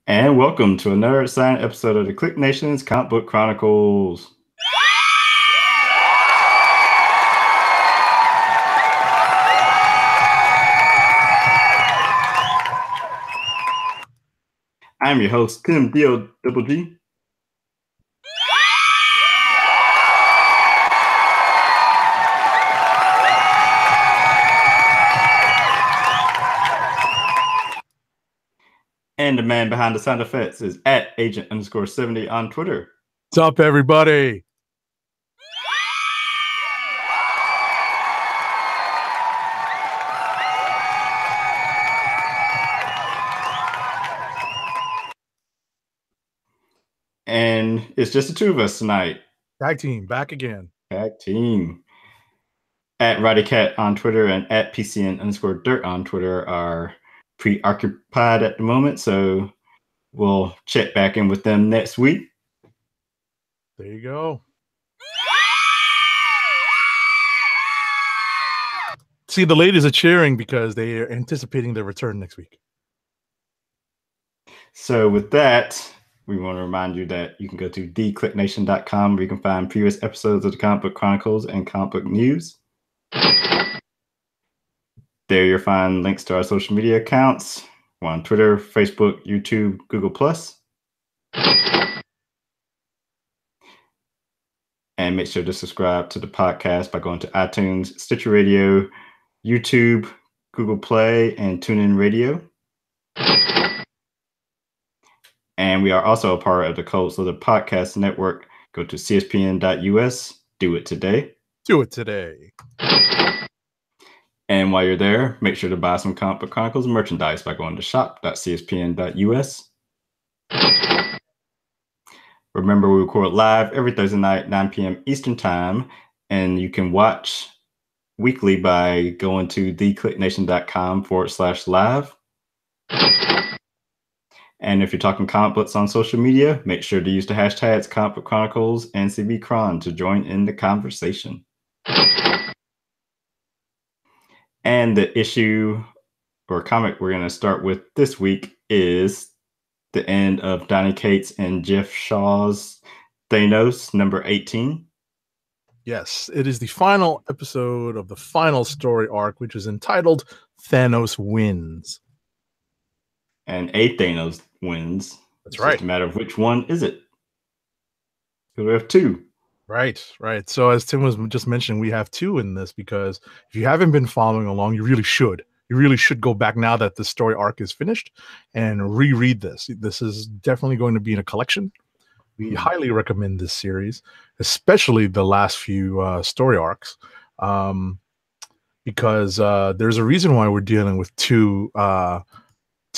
And welcome to another exciting episode of the KLIQ Nation's Comic Book Chronicles. I'm your host, Kim Double G. And the man behind the sound effects is at Agent_70 on Twitter. What's up, everybody? And it's just the two of us tonight. Tag team, back again. Tag team. At RowdyCat on Twitter and at PCN_Dirt on Twitter are preoccupied at the moment, so we'll check back in with them next week. There you go. See, the ladies are cheering because they are anticipating their return next week. So with that, we want to remind you that you can go to thekliqnation.com where you can find previous episodes of the Comic Book Chronicles and Comic Book News. There you'll find links to our social media accounts. We're on Twitter, Facebook, YouTube, Google+. And make sure to subscribe to the podcast by going to iTunes, Stitcher Radio, YouTube, Google Play, and TuneIn Radio. And we are also a part of the Cold Slither Podcast Network. Go to cspn.us. Do it today. Do it today. And while you're there, make sure to buy some Comic Book Chronicles merchandise by going to shop.cspn.us. Remember, we record live every Thursday night, 9 p.m. Eastern Time, and you can watch weekly by going to thekliqnation.com/live. And if you're talking comic books on social media, make sure to use the hashtags Comic Book Chronicles and CBChron to join in the conversation. And the issue or comic we're going to start with this week is the end of Donny Cates and Jeff Shaw's Thanos, number 18. Yes, it is the final episode of the final story arc, which is entitled Thanos Wins. And a Thanos wins. That's right. It's just a matter of which one is it. Because we have two. Right. So as Tim was just mentioning, we have two in this because if you haven't been following along, you really should. You really should go back now that the story arc is finished and reread this. This is definitely going to be in a collection. We highly recommend this series, especially the last few story arcs, because there's a reason why we're dealing with two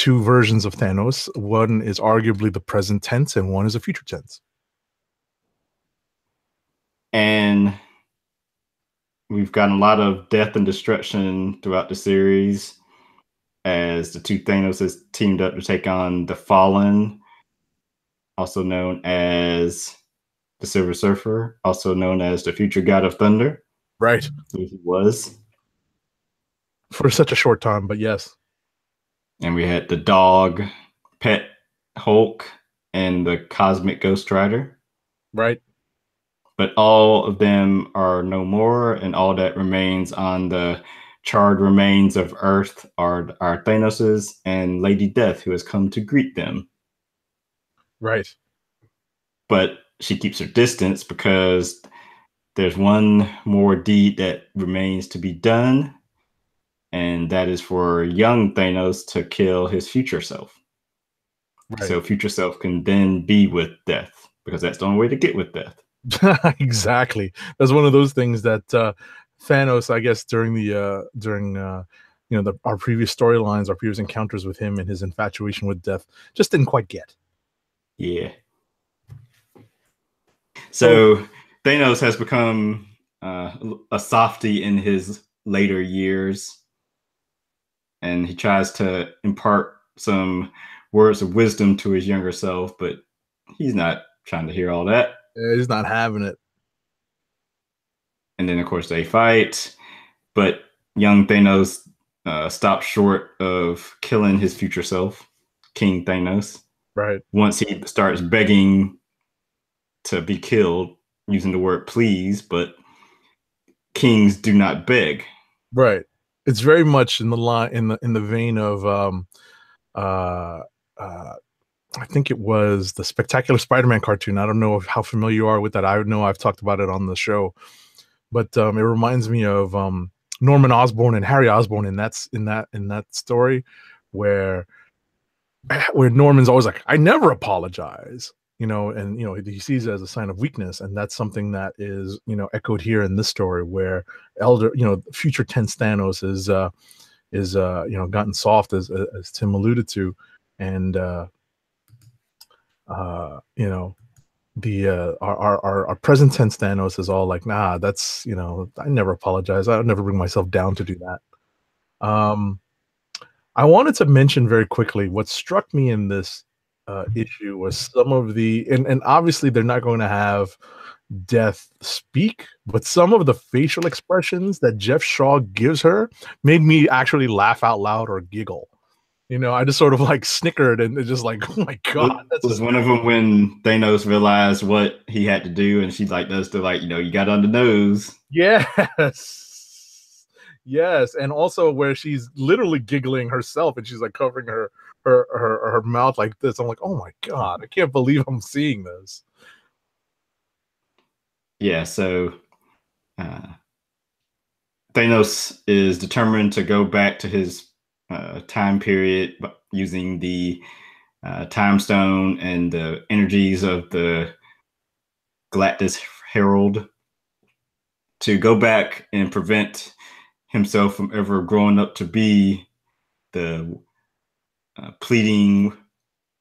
versions of Thanos. One is arguably the present tense and one is a future tense. And we've gotten a lot of death and destruction throughout the series as the two Thanoses teamed up to take on the Fallen, also known as the Silver Surfer, also known as the future God of Thunder. Right. Who he was. For such a short time, but yes. And we had the dog, Pet Hulk, and the Cosmic Ghost Rider. Right. But all of them are no more, and all that remains on the charred remains of Earth are Thanoses and Lady Death, who has come to greet them. Right. But she keeps her distance because there's one more deed that remains to be done, and that is for young Thanos to kill his future self. Right. So future self can then be with Death, because that's the only way to get with Death. Exactly. That's one of those things that Thanos, I guess, during our previous storylines, our previous encounters with him and his infatuation with Death, just didn't quite get. Yeah. So Thanos has become a softie in his later years, and he tries to impart some words of wisdom to his younger self, but he's not trying to hear all that. Yeah, he's not having it. And then, of course, they fight, but young Thanos stops short of killing his future self, King Thanos. Right. once he starts begging to be killed, using the word please, but kings do not beg. Right. It's very much in the line in the vein of uh uh I think it was the Spectacular Spider-Man cartoon. I don't know how familiar you are with that. I know I've talked about it on the show, but it reminds me of Norman Osborn and Harry Osborn in that story where where Norman's always like, I never apologize, you know, and you know, he sees it as a sign of weakness, and that's something that is, you know, echoed here in this story where future tense Thanos is you know, gotten soft as Tim alluded to, and you know, the our present tense Thanos is all like, nah, that's, you know, I never apologize. I would never bring myself down to do that. Um, I wanted to mention very quickly what struck me in this issue was some of the and obviously they're not going to have Death speak, but some of the facial expressions that Jeff Shaw gives her made me actually laugh out loud or giggle. You know, I just sort of like snickered and just like, oh my god, that's Was just one of them when Thanos realized what he had to do, and she like does the like, you got on the nose. yes. Yes, and also where she's literally giggling herself and she's like covering her mouth like this. I'm like, "Oh my god, I can't believe I'm seeing this." Yeah, so uh, Thanos is determined to go back to his time period using the time stone and the energies of the Galactus Herald to go back and prevent himself from ever growing up to be the pleading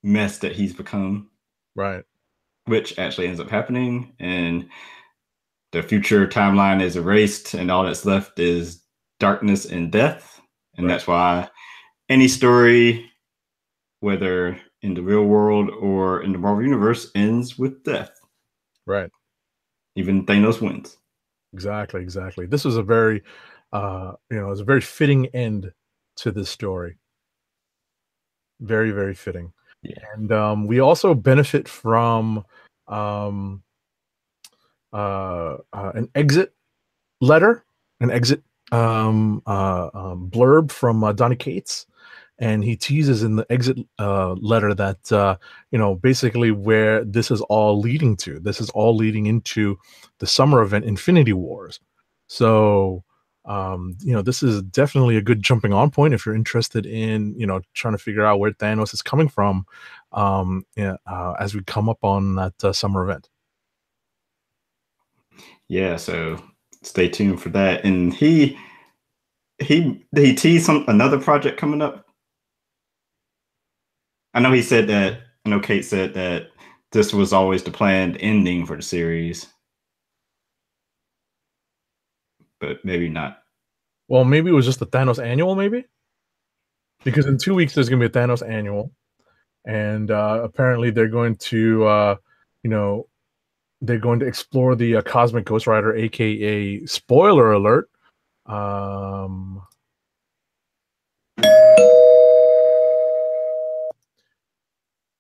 mess that he's become, Right, which actually ends up happening. And the future timeline is erased, and all that's left is darkness and death. And right, that's why any story, whether in the real world or in the Marvel Universe, ends with death. right. Even Thanos wins. Exactly, exactly. This was a very you know, it was a very fitting end to this story. Very, very fitting. Yeah. And we also benefit from um an exit letter, an exit blurb from Donny Cates, and he teases in the exit letter that you know, basically where this is all leading to. This is all leading into the summer event, Infinity Wars. So you know, this is definitely a good jumping on point if you're interested in, you know, trying to figure out where Thanos is coming from yeah, as we come up on that summer event. Yeah, so stay tuned for that. And he teased another project coming up. I know he said that. I know Kate said that this was always the planned ending for the series, but maybe not. Well, maybe it was just the Thanos annual, maybe because in 2 weeks there's going to be a Thanos annual, and apparently they're going to, you know, they're going to explore the Cosmic Ghost Rider, aka spoiler alert, um,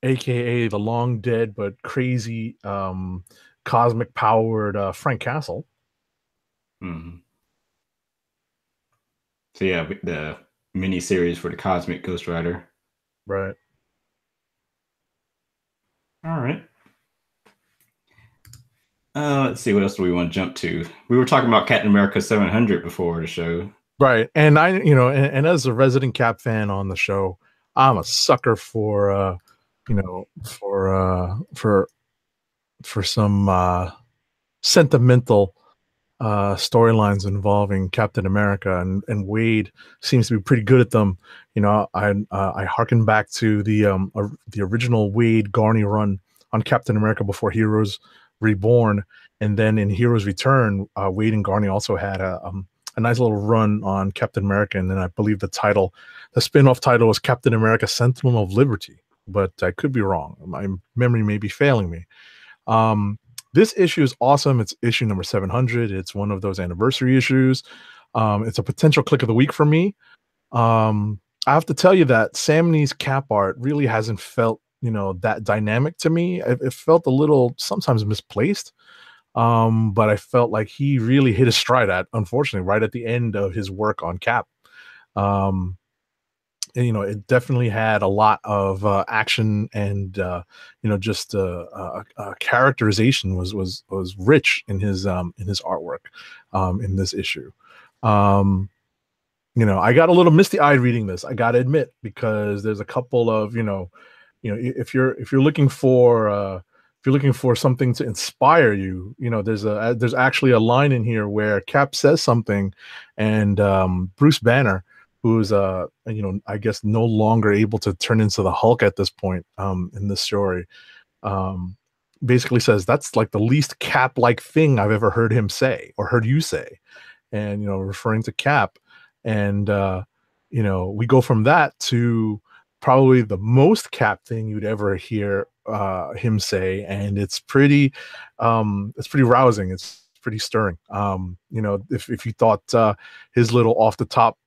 aka the long dead but crazy cosmic powered Frank Castle. Mhm. So yeah, the mini series for the Cosmic Ghost Rider. Right. All right. Let's see what else do we want to jump to. We were talking about Captain America 700 before the show. Right. And I, you know, and as a resident Cap fan on the show, I'm a sucker for, you know, for some sentimental storylines involving Captain America, and Wade seems to be pretty good at them. You know, I harken back to the original Wade Garney run on Captain America before Heroes Reborn, and then in Heroes Return, Wade and Garney also had a nice little run on Captain America, and then I believe the spin-off title was Captain America: Sentinel of Liberty, but I could be wrong. My memory may be failing me. Um, this issue is awesome. It's issue number 700. It's one of those anniversary issues. It's a potential click of the week for me. I have to tell you that Sam Nee's cap art really hasn't felt that dynamic to me. It felt a little sometimes misplaced. But I felt like he really hit his stride unfortunately, right at the end of his work on Cap. Um, and, it definitely had a lot of action and just characterization was rich in his artwork in this issue. Um, I got a little misty eyed reading this. I got to admit, because there's a couple of if you're looking for something to inspire you, there's actually a line in here where Cap says something, and Bruce Banner, who's I guess no longer able to turn into the Hulk at this point in this story, um, basically says that's like the least Cap like thing I've ever heard him say or heard you say, and referring to Cap. And we go from that to probably the most Cap thing you'd ever hear him say, and it's pretty rousing. It's pretty stirring. If you thought his little off the top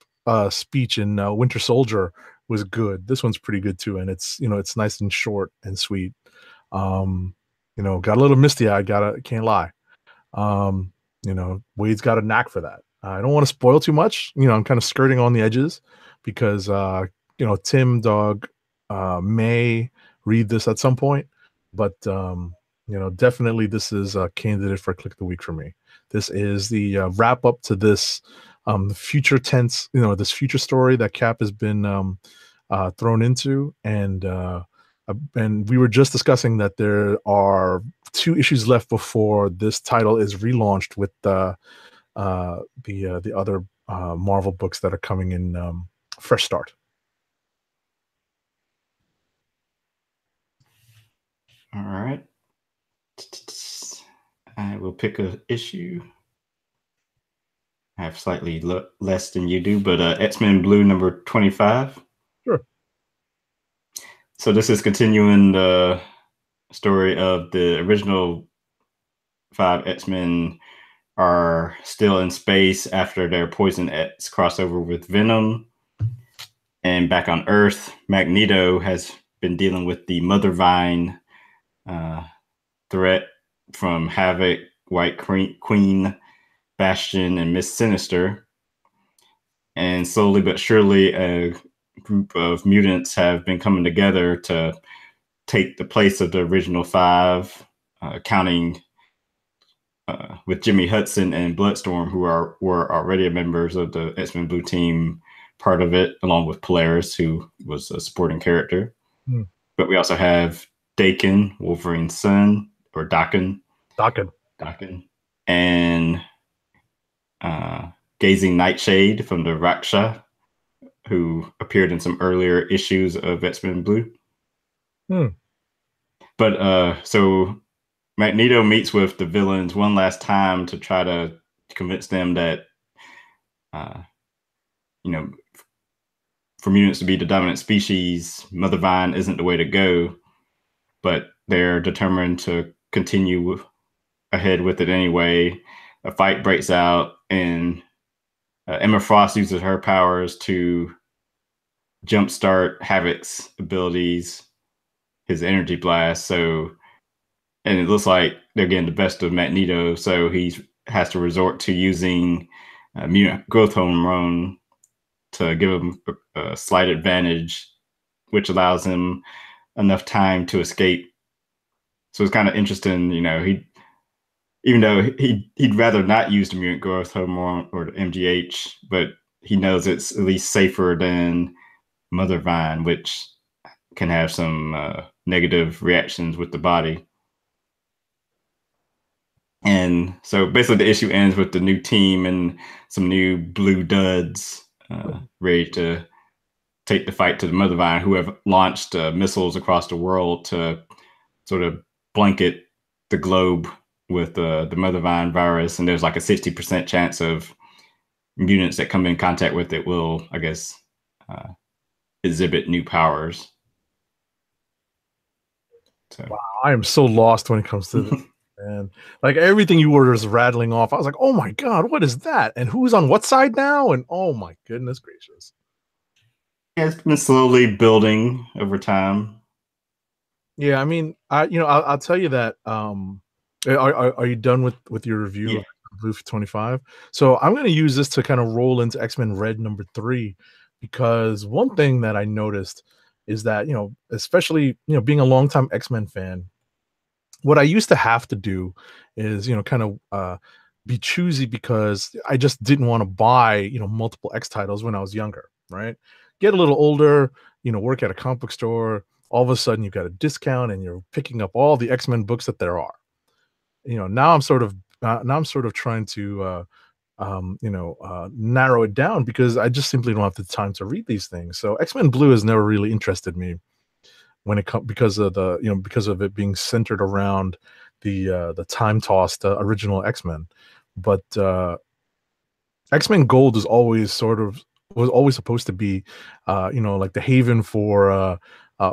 speech in Winter Soldier was good, this one's pretty good too, and it's nice and short and sweet. Got a little misty eyed, can't lie. Wade's got a knack for that. I don't want to spoil too much. I'm kind of skirting on the edges because Tim Dog may read this at some point, but definitely this is a candidate for Click the Week for me. This is the wrap up to this future tense, this future story that Cap has been thrown into, and we were just discussing that there are 2 issues left before this title is relaunched with the other Marvel books that are coming in fresh start. All right. I will pick an issue. I have slightly less than you do, but X-Men Blue number 25. Sure. So this is continuing the story of the original 5 X-Men are still in space after their Poison X crossover with Venom. And back on Earth, Magneto has been dealing with the Mother Vine threat from Havoc, White Queen, Bastion, and Miss Sinister. And slowly but surely, a group of mutants have been coming together to take the place of the original 5, counting with Jimmy Hudson and Bloodstorm, who were already members of the X-Men Blue team, part of it, along with Polaris, who was a supporting character. Hmm. But we also have Daken, Wolverine's son, or Daken, and Gazing Nightshade from the Raksha, who appeared in some earlier issues of X-Men Blue. But so Magneto meets with the villains one last time to try to convince them that, for mutants to be the dominant species, Mother Vine isn't the way to go. But they're determined to continue ahead with it anyway. A fight breaks out, and Emma Frost uses her powers to jumpstart Havoc's abilities, his energy blast. And it looks like they're getting the best of Magneto, so he has to resort to using mutant growth hormone to give him a slight advantage, which allows him enough time to escape. So it's kind of interesting, even though he'd rather not use the mutant growth hormone or the MGH, but he knows it's at least safer than Mother Vine, which can have some negative reactions with the body. And so basically the issue ends with the new team and some new blue duds ready to take the fight to the Mother Vine, who have launched missiles across the world to sort of blanket the globe with the Mother Vine virus. And there's like a 60% chance of mutants that come in contact with it will, I guess, exhibit new powers. So. Wow, I am so lost when it comes to this. And like everything you were just rattling off, I was like, oh my God, what is that? And who's on what side now? And oh my goodness gracious. Yeah, it's been slowly building over time. Yeah, I mean, I'll tell you that. Are you done with your review Yeah. of Blue 25? So I'm going to use this to kind of roll into X-Men Red number 3, because one thing that I noticed is that, especially, being a longtime X-Men fan, what I used to have to do is, kind of be choosy, because I just didn't want to buy, multiple X titles when I was younger, right? Get a little older, work at a comic book store. All of a sudden, you've got a discount and you're picking up all the X-Men books that there are. Now I'm sort of trying to narrow it down, because I just simply don't have the time to read these things. So X-Men Blue has never really interested me when it comes, because of it being centered around the time tossed original X-Men. But X-Men Gold was always supposed to be like the haven for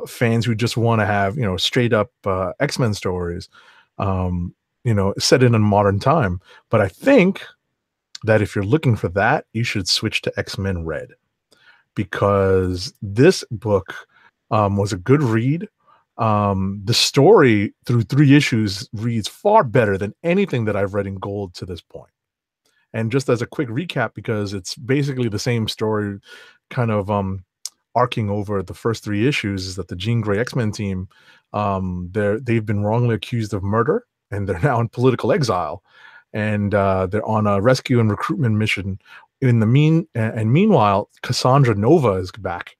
fans who just want to have straight up X-Men stories, set in a modern time. But I think that if you're looking for that, you should switch to X-Men Red, because this book was a good read. The story through 3 issues reads far better than anything that I've read in Gold to this point. And just as a quick recap, because it's basically the same story, kind of arcing over the first 3 issues, is that the Jean Grey X-Men team, they've been wrongly accused of murder, and they're now in political exile, and they're on a rescue and recruitment mission. Meanwhile, Cassandra Nova is back,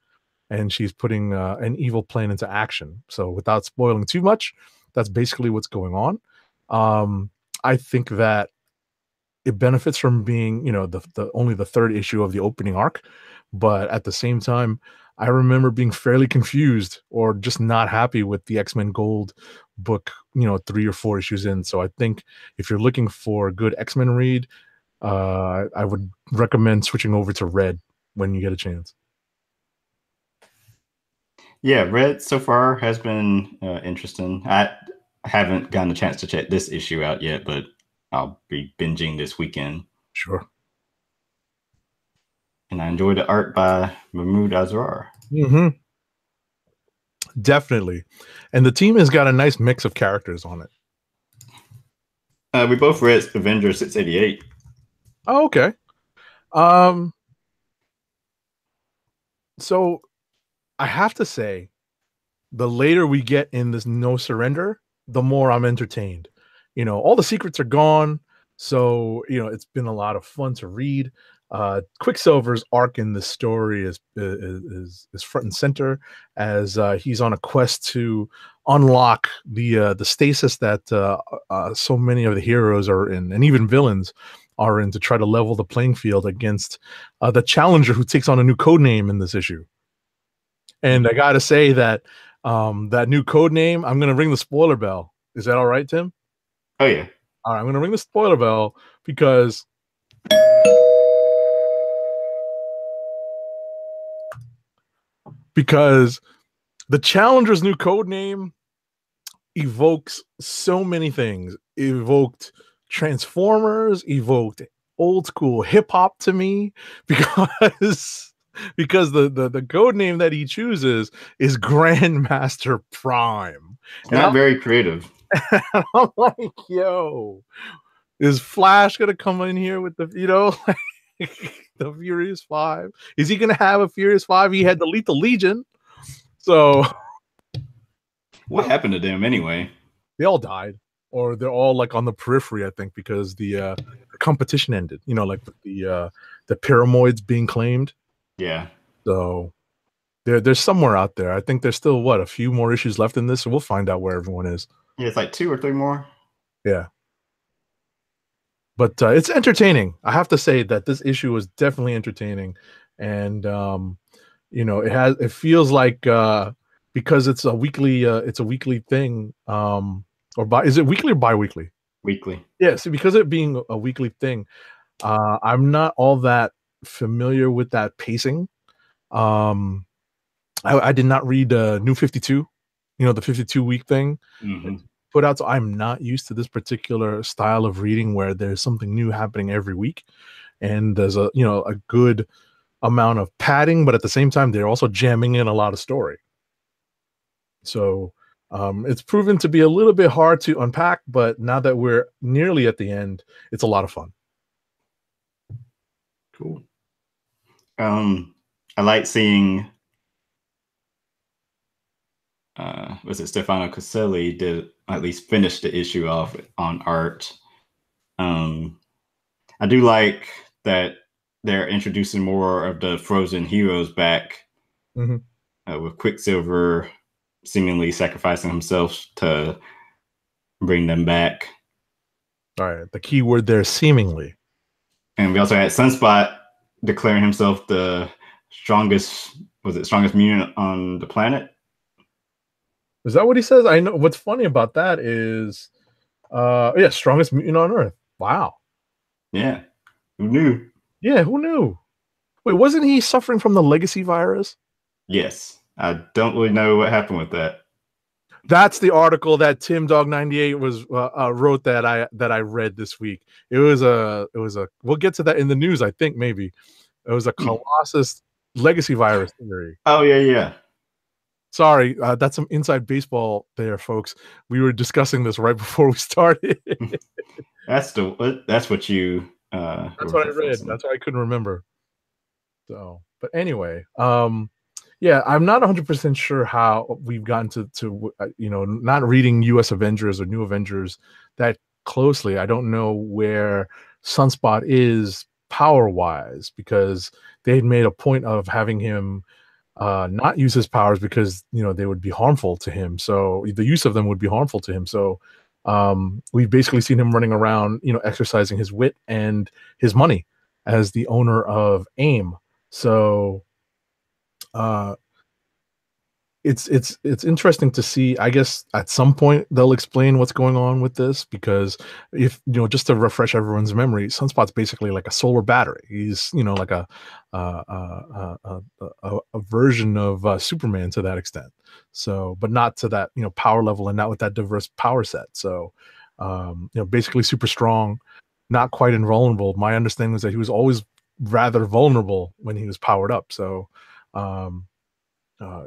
and she's putting an evil plan into action. So without spoiling too much, that's basically what's going on. I think that it benefits from being, the only the 3rd issue of the opening arc, but at the same time, I remember being fairly confused or just not happy with the X-Men Gold book, 3 or 4 issues in. So I think if you're looking for a good X-Men read, I would recommend switching over to Red when you get a chance. Yeah, Red so far has been interesting. I haven't gotten a chance to check this issue out yet, but I'll be binging this weekend. Sure. And I enjoy the art by Mahmoud Azrar. Mm-hmm. Definitely. And the team has got a nice mix of characters on it. We both read Avengers 688. Oh, okay. Um, so I have to say, the later we get in this No Surrender, the more I'm entertained. All the secrets are gone, so it's been a lot of fun to read. Quicksilver's arc in this story is front and center, as he's on a quest to unlock the stasis that so many of the heroes are in, and even villains are in, to try to level the playing field against the Challenger, who takes on a new code name in this issue. And I gotta say that that new code name, I'm gonna ring the spoiler bell. Is that all right, Tim? Oh yeah. All right, I'm gonna ring the spoiler bell, because the Challenger's new code name evokes so many things. It evoked Transformers, evoked old school hip hop to me, because the code name that he chooses is Grandmaster Prime. And Not very creative. I'm like, yo, is Flash gonna come in here with the, the Furious Five? Is he gonna have a Furious Five? He had the Lethal Legion, so What happened to them anyway? they all died, or they're all like on the periphery, I think, because the competition ended. Like the Pyramoids being claimed. Yeah. So there's somewhere out there. I think there's still a few more issues left in this, so we'll find out where everyone is. Yeah, it's like 2 or 3 more. Yeah. But it's entertaining. I have to say that this issue was definitely entertaining, and it feels like because it's a weekly thing, is it weekly or bi-weekly? Weekly. Yeah, see, because it being a weekly thing, I'm not all that familiar with that pacing. I did not read New 52, the 52-week thing. Mm-hmm. Put out, so I'm not used to this particular style of reading where there's something new happening every week, and there's a good amount of padding, but at the same time they're also jamming in a lot of story. So It's proven to be a little bit hard to unpack, but now that we're nearly at the end, it's a lot of fun. Cool. I like seeing was it Stefano Caselli did at least finish the issue off on art. I do like that they're introducing more of the frozen heroes back, Mm-hmm. with Quicksilver seemingly sacrificing himself to bring them back. All right. The key word there, seemingly. And we also had Sunspot declaring himself the strongest, was it strongest mutant on the planet? Is that what he says? I know what's funny about that is yeah, strongest mutant on Earth. Wow. Yeah. Who knew? Yeah, who knew? Wait, wasn't he suffering from the legacy virus? Yes. I don't really know what happened with that. That's the article that Tim Dog 98 was wrote that I read this week. It was a we'll get to that in the news, I think maybe. It was a Colossus legacy virus theory. Oh yeah, yeah. Sorry, that's some inside baseball there, folks. We were discussing this right before we started. That's what you That's were what I read. referencing. That's why I couldn't remember. So, but anyway, yeah, I'm not 100% sure how we've gotten to not reading US Avengers or New Avengers that closely. I don't know where Sunspot is power-wise because they had made a point of having him not use his powers because they would be harmful to him. So the use of them would be harmful to him. So we've basically seen him running around, exercising his wit and his money as the owner of AIM. So uh, it's interesting to see. I guess at some point they'll explain what's going on with this because if just to refresh everyone's memory, Sunspot's basically like a solar battery. He's like a version of Superman to that extent. So, but not to that power level and not with that diverse power set. So, basically super strong, not quite invulnerable. My understanding was that he was always rather vulnerable when he was powered up. So.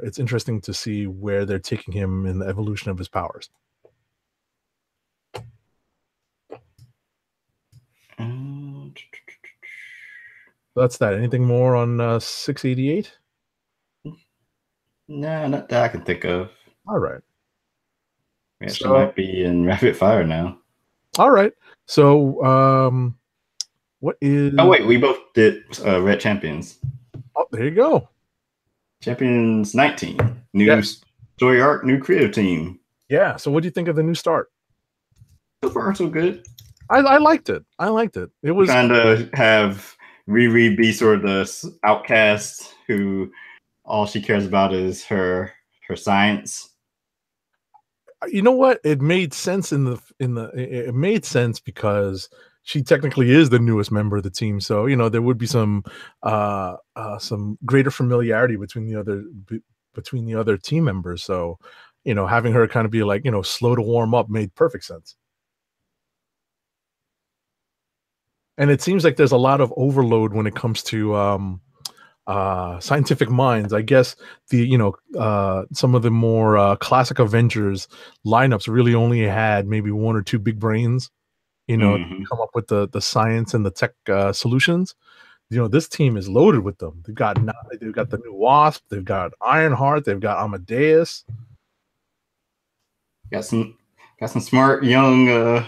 It's interesting to see where they're taking him in the evolution of his powers. That's that. Anything more on 688? No, not that I can think of. All right. We actually So, might be in rapid fire now. all right. So, what is? Oh wait, we both did Red Champions. Oh, there you go. Champions 19. New Yes. story arc, new creative team. Yeah. So, what do you think of the new start? So far, so good. I liked it. I liked it. It was Trying to have Riri be sort of the outcast who all she cares about is her science. you know what? It made sense it made sense because she technically is the newest member of the team. So, there would be some greater familiarity between the other team members. So, having her kind of be like, slow to warm up made perfect sense. And it seems like there's a lot of overload when it comes to scientific minds. I guess some of the more classic Avengers lineups really only had maybe one or two big brains, Mm-hmm. come up with the science and the tech solutions. This team is loaded with them. They've got the new Wasp, they've got Ironheart, they've got Amadeus. Got some smart young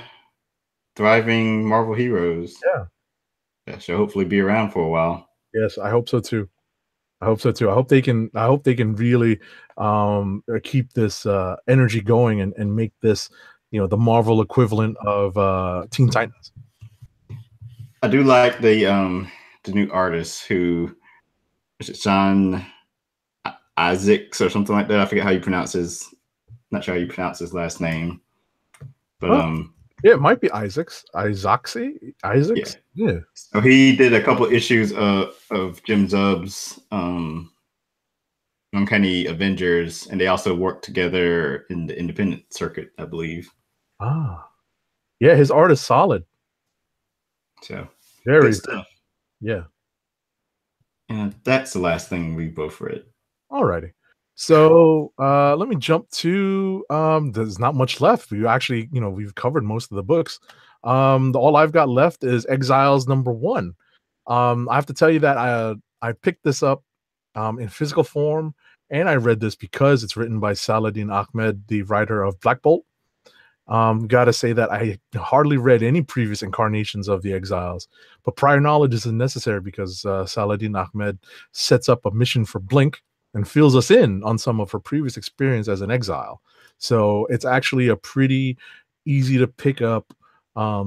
thriving Marvel heroes. Yeah. That should hopefully be around for a while. Yes, I hope so too. I hope so too. I hope they can really keep this energy going and make this, the Marvel equivalent of Teen Titans. I do like the new artist who is it Sean Isaacs or something like that. I forget how you pronounce his. Not sure how you pronounce his last name, but Oh, yeah, it might be Isaacs. Isaacs. yeah. Yeah. So he did a couple issues of Jim Zub's Uncanny Avengers, and they also worked together in the independent circuit, I believe. Ah. Yeah, his art is solid. So Very. good stuff. Yeah. And that's the last thing we both read. Alrighty. So let me jump to there's not much left. We actually, we've covered most of the books. All I've got left is Exiles #1. I have to tell you that I picked this up in physical form, and I read this because it's written by Saladin Ahmed, the writer of Black Bolt. Gotta say that I hardly read any previous incarnations of the Exiles, but prior knowledge isn't necessary because Saladin Ahmed sets up a mission for Blink and fills us in on some of her previous experience as an exile. So it's actually a pretty easy to pick up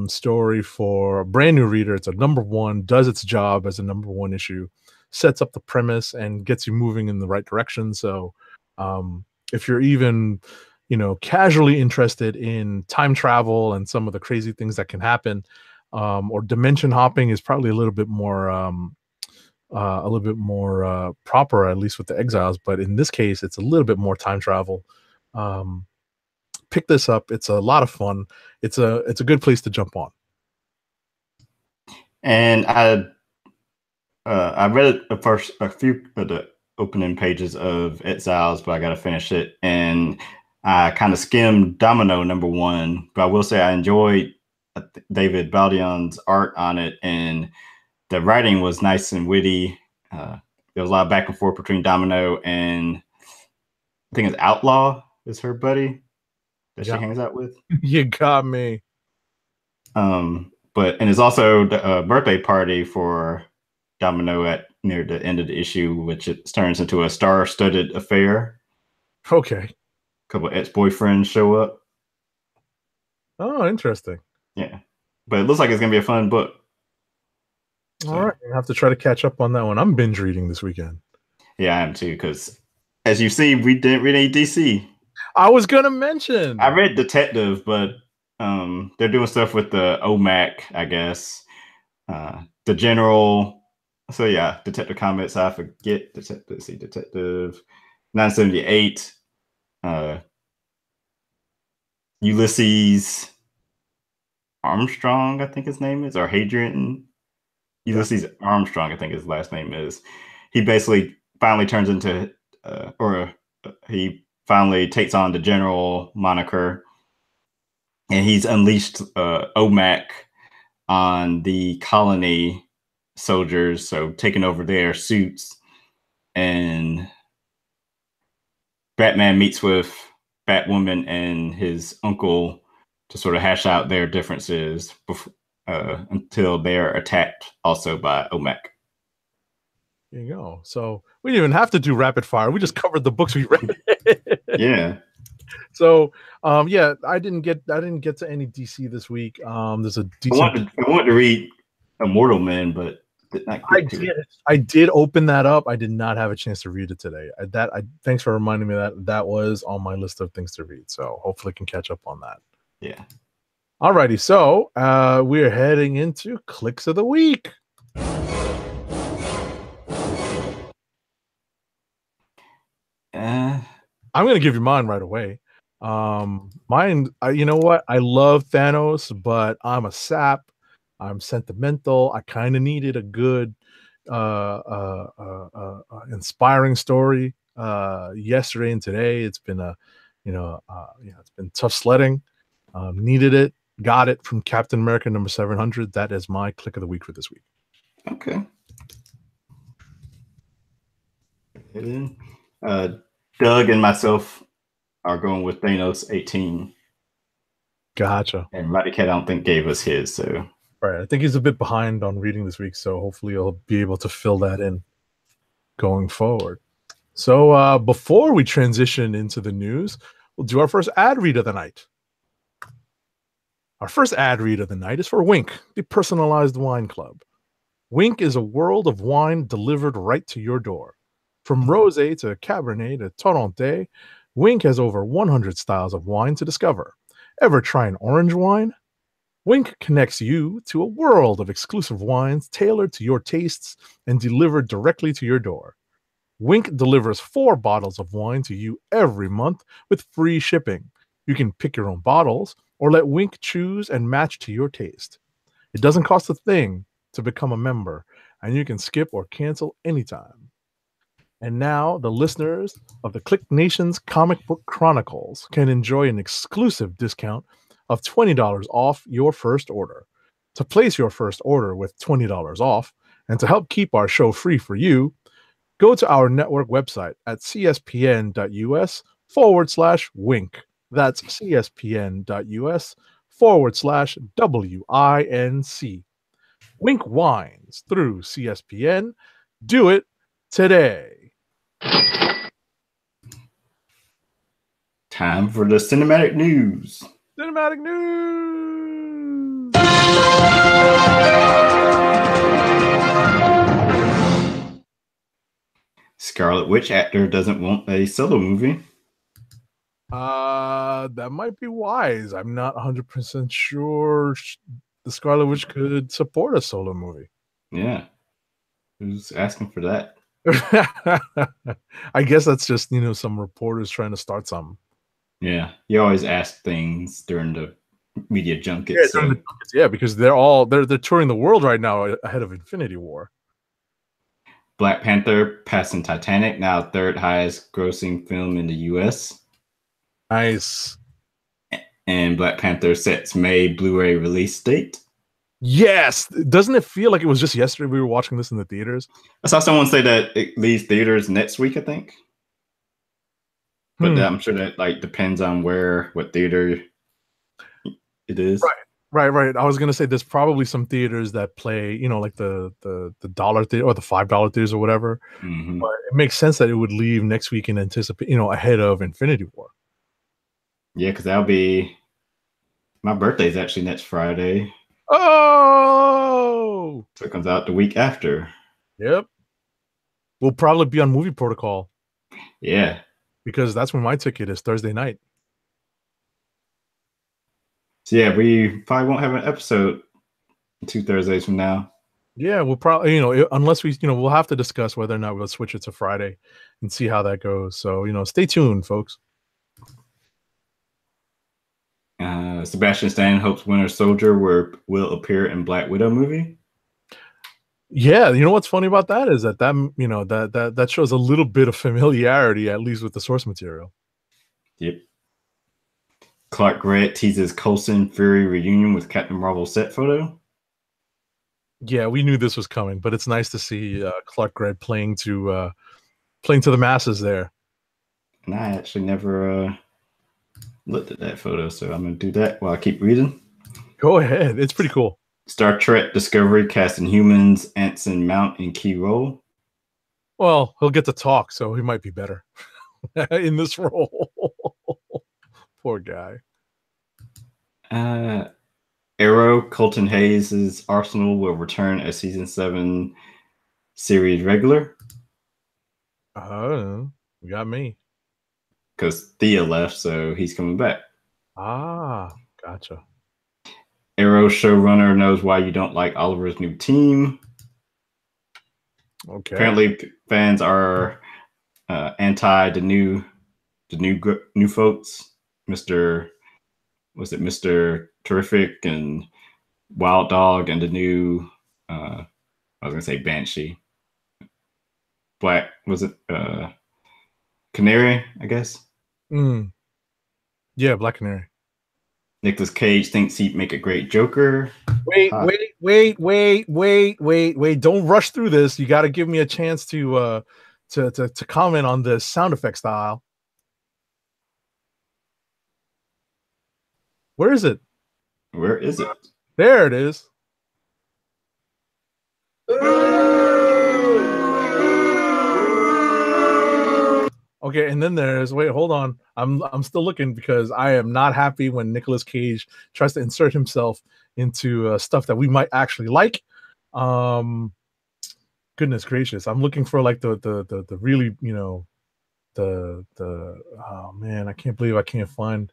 story for a brand new reader. It's a #1, does its job as a #1 issue, sets up the premise and gets you moving in the right direction. So if you're even casually interested in time travel and some of the crazy things that can happen, or dimension hopping is probably a little bit more proper, at least with the Exiles. But in this case, it's a little bit more time travel. Um, Pick this up; it's a lot of fun. It's a good place to jump on. And I read a few of the opening pages of Exiles, but I got to finish it. And I kind of skimmed Domino #1, but I will say I enjoyed David Baldion's art on it, and the writing was nice and witty. There was a lot of back and forth between Domino and I think it's Outlaw is her buddy that she Yeah, hangs out with. you got me. And it's also the birthday party for Domino at near the end of the issue, which it turns into a star-studded affair. Okay. A couple of ex-boyfriends show up. Oh, interesting. Yeah, but it looks like it's gonna be a fun book. All right, I have to try to catch up on that one. I'm binge reading this weekend. Yeah, I am too, because as you see, we didn't read any DC. I was gonna mention. I read Detective, but they're doing stuff with the OMAC, I guess. The General. So yeah, Detective Comics. I forget. Let's see, Detective 978. Ulysses Armstrong, I think his name is, or Hadrian. Ulysses Armstrong, I think his last name is. He basically finally turns into, he finally takes on the General moniker, and he's unleashed OMAC on the colony soldiers, so taking over their suits. And Batman meets with Batwoman and his uncle to sort of hash out their differences until they're attacked also by OMAC. There you go. So we didn't even have to do rapid fire. We just covered the books we read. Yeah. So yeah, I didn't get to any DC this week. There's a decent. I wanted to read Immortal Men, but did not get to it. I did open that up. I did not have a chance to read it today. Thanks for reminding me that was on my list of things to read. So hopefully I can catch up on that. Yeah. Alrighty, so we're heading into Clicks of the Week. I'm going to give you mine right away. Mine, you know what? I love Thanos, but I'm a sap. I'm sentimental. I kind of needed a good, inspiring story yesterday and today. It's been it's been tough sledding. Needed it, got it from Captain America #700. That is my Click of the Week for this week. Okay. Doug and myself are going with Thanos 18. Gotcha. And Roddy Cat, I don't think, gave us his. So right, I think he's a bit behind on reading this week, so hopefully he'll be able to fill that in going forward. So before we transition into the news, we'll do our first ad read of the night. Our first ad read of the night is for Wink, the personalized wine club. Wink is a world of wine delivered right to your door. From rosé to Cabernet to Torronté, Wink has over 100 styles of wine to discover. Ever try an orange wine? Wink connects you to a world of exclusive wines tailored to your tastes and delivered directly to your door. Wink delivers 4 bottles of wine to you every month with free shipping. You can pick your own bottles or let Wink choose and match to your taste. It doesn't cost a thing to become a member, and you can skip or cancel anytime. And now the listeners of the KLIQ Nation's Comic Book Chronicles can enjoy an exclusive discount of $20 off your first order. To place your first order with $20 off and to help keep our show free for you, go to our network website at cspn.us/wink. That's cspn.us/WINC. Wink wines through CSPN. Do it today. Time for the cinematic news. Cinematic news. Scarlet Witch actor doesn't want a solo movie. That might be wise. I'm not 100% sure the Scarlet Witch could support a solo movie. Yeah. Who's asking for that? I guess that's just, some reporters trying to start something. Yeah. You always ask things during the media junket. Because they're touring the world right now ahead of Infinity War. Black Panther passing Titanic, now third highest grossing film in the US. Nice. And Black Panther sets May Blu-ray release date. Yes. Doesn't it feel like it was just yesterday we were watching this in the theaters? I saw someone say that it leaves theaters next week, I think. But I'm sure that depends on what theater it is. Right. I was gonna say there's probably some theaters that play, like the dollar theater or the $5 theaters or whatever. Mm-hmm. But it makes sense that it would leave next week in anticipate, ahead of Infinity War. Yeah, because that'll be my birthday's actually next Friday. Oh, so it comes out the week after. Yep. We'll probably be on Movie Protocol. Yeah. Because that's when my ticket is Thursday night. So yeah, we probably won't have an episode 2 Thursdays from now. Yeah, we'll probably, unless we, we'll have to discuss whether or not we'll switch it to Friday and see how that goes. So, stay tuned, folks. Sebastian Stan hopes Winter Soldier will appear in Black Widow movie. Yeah, what's funny about that is that shows a little bit of familiarity, at least with the source material. Yep. Clark Gregg teases Coulson Fury reunion with Captain Marvel set photo. Yeah, we knew this was coming, but it's nice to see Clark Gregg playing to the masses there. And I actually never looked at that photo, so I'm going to do that while I keep reading. Go ahead. It's pretty cool. Star Trek Discovery casting humans, Anson Mount in key role. Well, he'll get to talk, so he might be better in this role. Poor guy. Arrow, Colton Hayes' Arsenal will return as season 7 series regular. You got me. Because Thea left, so he's coming back. Ah, gotcha. Arrow showrunner knows why you don't like Oliver's new team. Okay. Apparently, fans are anti the new folks. Mr. Terrific and Wild Dog and the new I was gonna say Banshee. Black Canary, I guess. Yeah, Black Canary. Nicolas Cage thinks he'd make a great Joker. Wait. Don't rush through this. You got to give me a chance to comment on this sound effect style. Where is it? Where is it? There it is. Okay, and then there's hold on. I'm still looking because I am not happy when Nicolas Cage tries to insert himself into stuff that we might actually like. Goodness gracious, I'm looking for the really oh man, I can't believe I can't find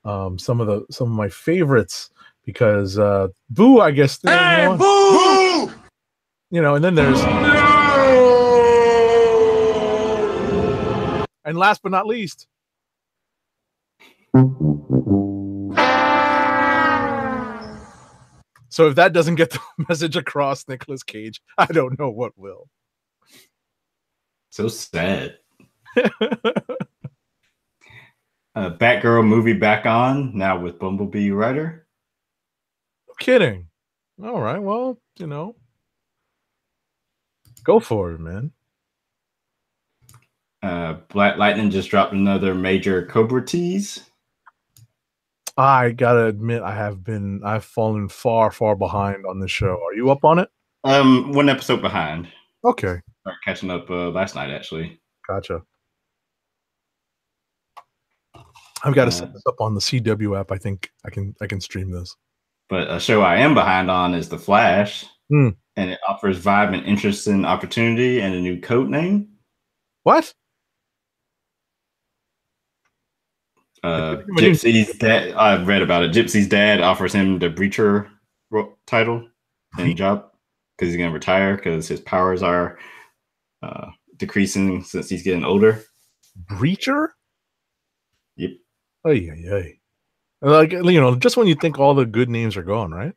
some of my favorites because Boo, I guess. Hey, Boo! And then there's. And last but not least. So if that doesn't get the message across, Nicolas Cage, I don't know what will. So sad. Batgirl movie back on, now with Bumblebee writer. No kidding. All right, well, go for it, man. Black Lightning just dropped another major Cobra tease. I gotta admit, I've fallen far, far behind on this show. Are you up on it? One episode behind. Okay. Started catching up last night, actually. Gotcha. I've got to set this up on the CW app. I think I can stream this. But a show I am behind on is The Flash, and it offers vibe and interest in opportunity and a new code name. What? Gypsy's dad. I've read about it. Gypsy's dad offers him the Breacher title and job because he's going to retire because his powers are decreasing since he's getting older. Breacher? Yep. Ay. Like, just when you think all the good names are gone, right?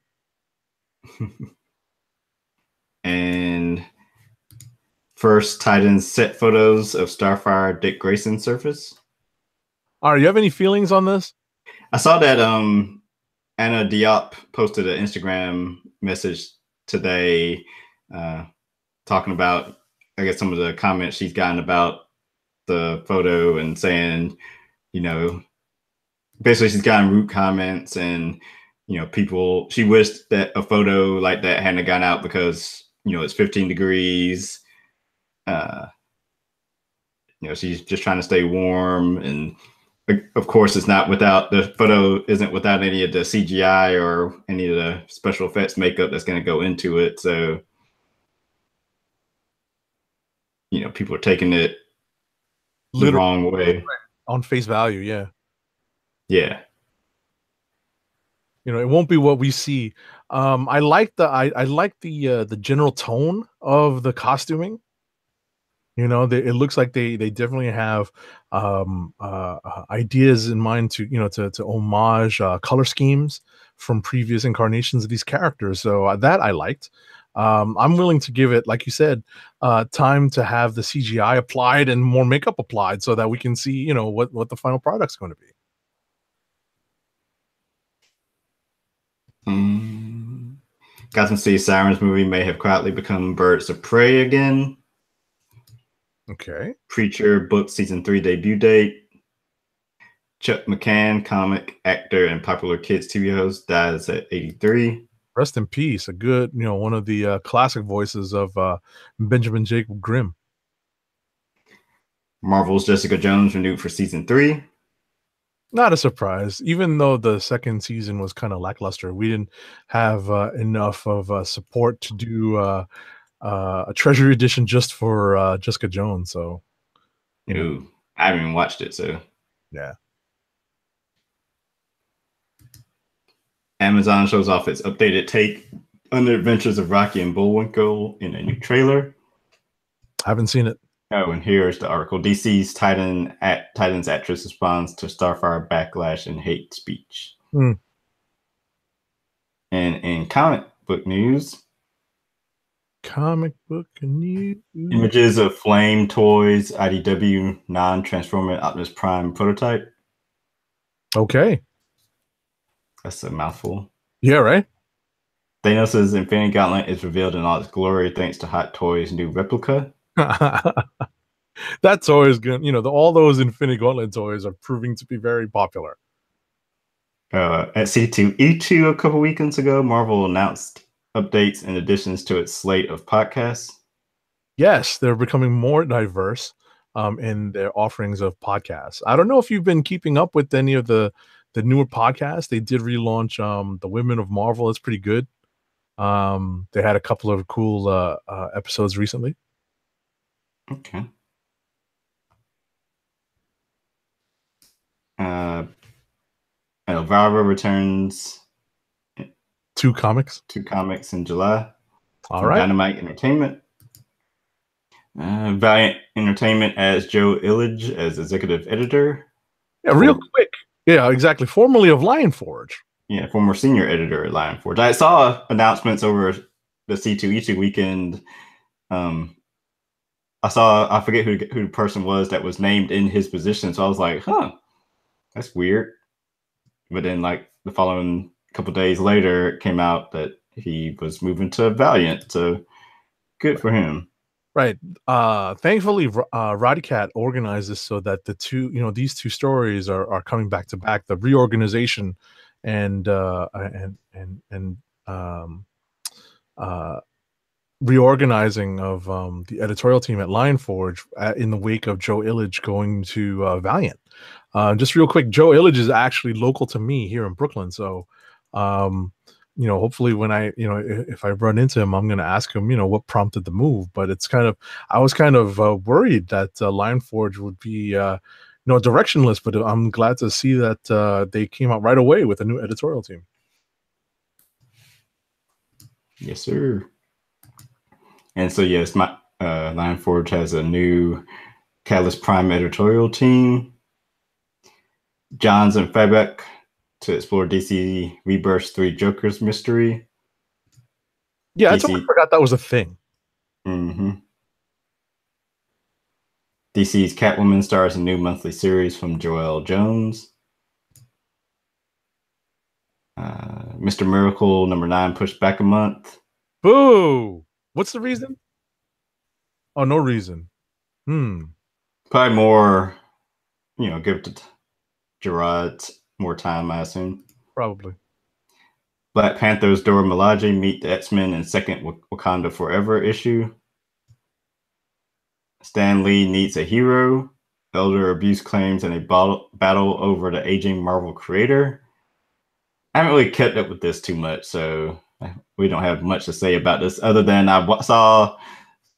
And first Titans set photos of Starfire Dick Grayson surface. All right, you have any feelings on this? I saw that Anna Diop posted an Instagram message today talking about, I guess, some of the comments she's gotten about the photo and saying, basically she's gotten rude comments and, people, she wished that a photo like that hadn't gone out because, it's 15 degrees. She's just trying to stay warm. And of course, the photo isn't without any of the CGI or any of the special effects makeup that's going to go into it. So, people are taking it the wrong way. On face value, yeah. Yeah. It won't be what we see. I like the general tone of the costuming. It looks like they definitely have ideas in mind to homage color schemes from previous incarnations of these characters. So that I liked. I'm willing to give it, like you said, time to have the CGI applied and more makeup applied so that we can see, what the final product's going to be. Gotham City Sirens movie may have quietly become Birds of Prey again. Okay. Preacher book season 3 debut date. Chuck McCann, comic actor and popular kids TV host, dies at 83. Rest in peace. A good, one of the classic voices of Benjamin Jacob Grimm. Marvel's Jessica Jones renewed for season 3. Not a surprise, even though the second season was kind of lackluster. We didn't have enough of support to do a Treasury edition just for Jessica Jones. So, I haven't even watched it. So, yeah. Amazon shows off its updated take on the adventures of Rocky and Bullwinkle in a new trailer. I haven't seen it. Oh, and here's the article. DC's Titans actress responds to Starfire backlash and hate speech. And in comic book news, images of Flame Toys IDW non-transforming Optimus Prime prototype. Okay. That's a mouthful. Yeah, right? Thanos' Infinity Gauntlet is revealed in all its glory thanks to Hot Toys' new replica. That's always good. All those Infinity Gauntlet toys are proving to be very popular. At C2E2 a couple weekends ago, Marvel announced updates and additions to its slate of podcasts. Yes, they're becoming more diverse in their offerings of podcasts. I don't know if you've been keeping up with any of the newer podcasts. They did relaunch The Women of Marvel. It's pretty good. They had a couple of cool episodes recently. Okay. Elvira returns. 2 comics. 2 comics in July. All right. Dynamite Entertainment. Valiant Entertainment as Joe Illidge as executive editor. Yeah, real quick. Yeah, exactly. Formerly of Lionforge. Yeah, former senior editor at Lionforge. I saw announcements over the C2E2 weekend I forget who the person was that was named in his position. So I was like, huh, that's weird. But then like the following couple days later, it came out that he was moving to Valiant. So good for him. Right. Thankfully, Roddy Cat organized this so that these two stories are coming back to back. The reorganization and um, uh, reorganizing of the editorial team at Lionforge in the wake of Joe Illidge going to Valiant. Just real quick, Joe Illidge is actually local to me here in Brooklyn, so hopefully when if I run into him, I'm going to ask him, what prompted the move. But I was kind of worried that Lionforge would be directionless, but I'm glad to see that they came out right away with a new editorial team. Yes, sir. And so yes, my Lionforge has a new Catalyst Prime editorial team. Johns and Fabeck to explore DC Rebirth 3 Joker's mystery. Yeah, I totally forgot that was a thing. Mm-hmm. DC's Catwoman stars a new monthly series from Joelle Jones. Mr. Miracle #9 pushed back a month. Boo! What's the reason? Oh, no reason. Probably more, give Gerard more time, I assume. Probably. Black Panther's Dora Milaje meet the X-Men in second Wakanda Forever issue. Stan Lee needs a hero. Elder abuse claims in a battle over the aging Marvel creator. I haven't really kept up with this too much, so we don't have much to say about this other than I saw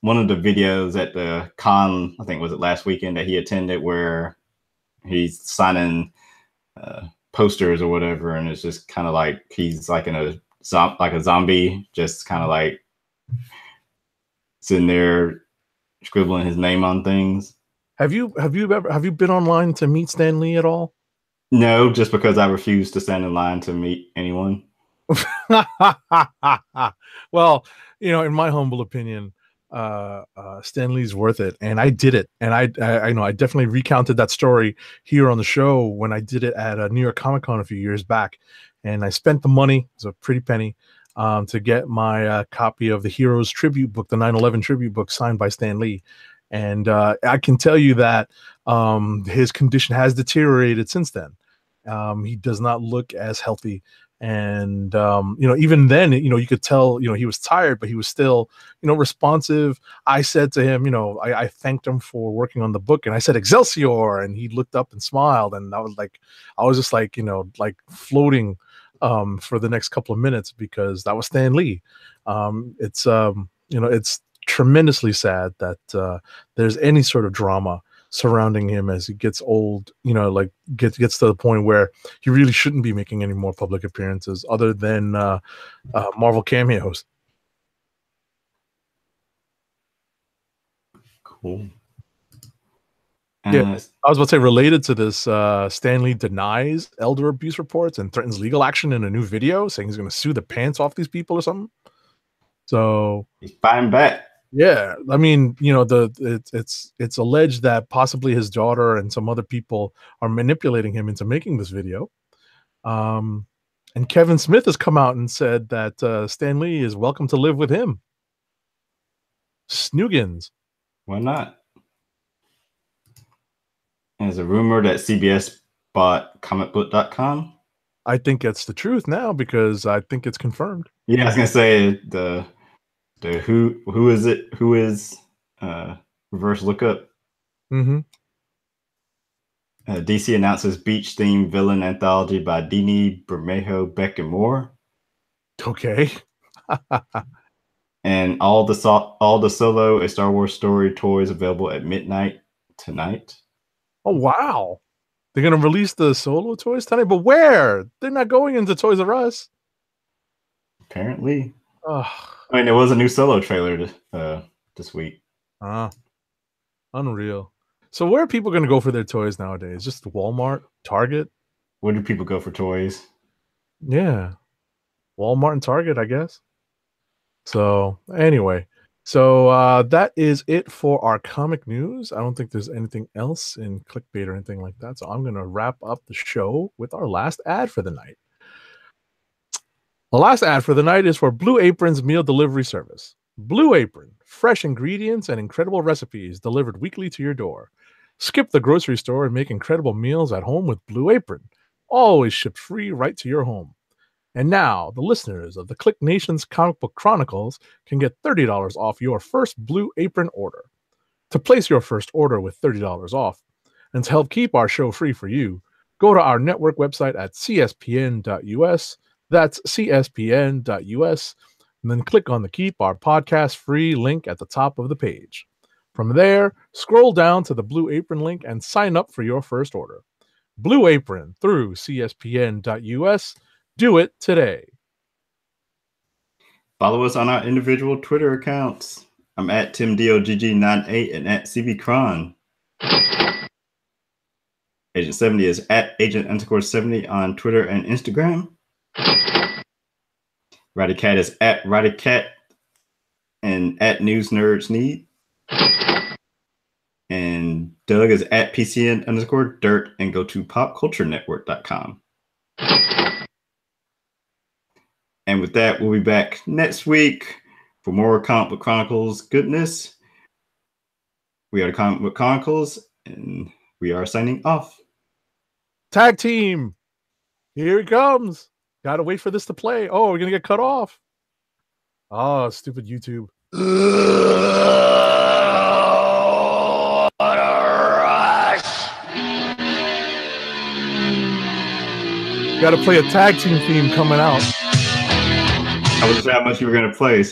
one of the videos at the con, I think was it last weekend that he attended, where he's signing posters or whatever, and it's just kind of like he's like in a zombie, just kind of like sitting there scribbling his name on things. Have you been online to meet Stan Lee at all? No, just because I refuse to stand in line to meet anyone. Well, in my humble opinion, Stan Lee's worth it, and I did it, and I definitely recounted that story here on the show when I did it at a New York Comic Con a few years back, and I spent the money, it was a pretty penny, to get my copy of the Heroes tribute book, the 9/11 tribute book, signed by Stan Lee. And I can tell you that his condition has deteriorated since then. He does not look as healthy. And, even then, you could tell, he was tired, but he was still, responsive. I said to him, I thanked him for working on the book, and I said, Excelsior. And he looked up and smiled. And I was just like, like floating for the next couple of minutes, because that was Stan Lee. It's tremendously sad that there's any sort of drama surrounding him as he gets old, gets to the point where he really shouldn't be making any more public appearances other than Marvel cameos. Cool. Yeah, I was about to say, related to this, Stan Lee denies elder abuse reports and threatens legal action in a new video, saying he's going to sue the pants off these people or something. So he's fighting back. Yeah, I mean, it's alleged that possibly his daughter and some other people are manipulating him into making this video. And Kevin Smith has come out and said that Stan Lee is welcome to live with him. Snoogans. Why not? There's a rumor that CBS bought comicbook.com. I think it's the truth now, because I think it's confirmed. Yeah, I was gonna say the who is it? Who is reverse lookup? Mm-hmm. DC announces beach-themed villain anthology by Dini Bermejo, Beck, and Moore. Okay. And all the Solo, a Star Wars story toys available at midnight tonight. Oh wow! They're gonna release the Solo toys tonight, but where? They're not going into Toys R Us. Apparently. I mean, there was a new Solo trailer this week. Unreal. So where are people going to go for their toys nowadays? Just Walmart, Target? Where do people go for toys? Yeah. Walmart and Target, I guess. So anyway, So that is it for our comic news. I don't think there's anything else in clickbait or anything like that. So I'm going to wrap up the show with our last ad for the night. The last ad for the night is for Blue Apron's meal delivery service. Blue Apron, fresh ingredients and incredible recipes delivered weekly to your door. Skip the grocery store and make incredible meals at home with Blue Apron. Always shipped free right to your home. And now, the listeners of the Click Nation's Comic Book Chronicles can get $30 off your first Blue Apron order. To place your first order with $30 off, and to help keep our show free for you, go to our network website at cspn.us. That's cspn.us. And then click on the Keep Our Podcast Free link at the top of the page. From there, scroll down to the Blue Apron link and sign up for your first order. Blue Apron through cspn.us. Do it today. Follow us on our individual Twitter accounts. I'm at TimDOGG98 and at CBCron. Agent 70 is at Agent_70 on Twitter and Instagram. Roddycat is at Roddycat and at News Nerds Need. And Doug is at PCN_dirt and go to popculturenetwork.com. And with that, we'll be back next week for more Comic Book Chronicles goodness. We are the Comic Book Chronicles, and we are signing off. Tag team. Here it comes. Gotta wait for this to play. Oh, we're gonna get cut off. Oh, stupid YouTube. What a rush! Gotta play a tag team theme coming out. I wasn't sure how much you were going to play.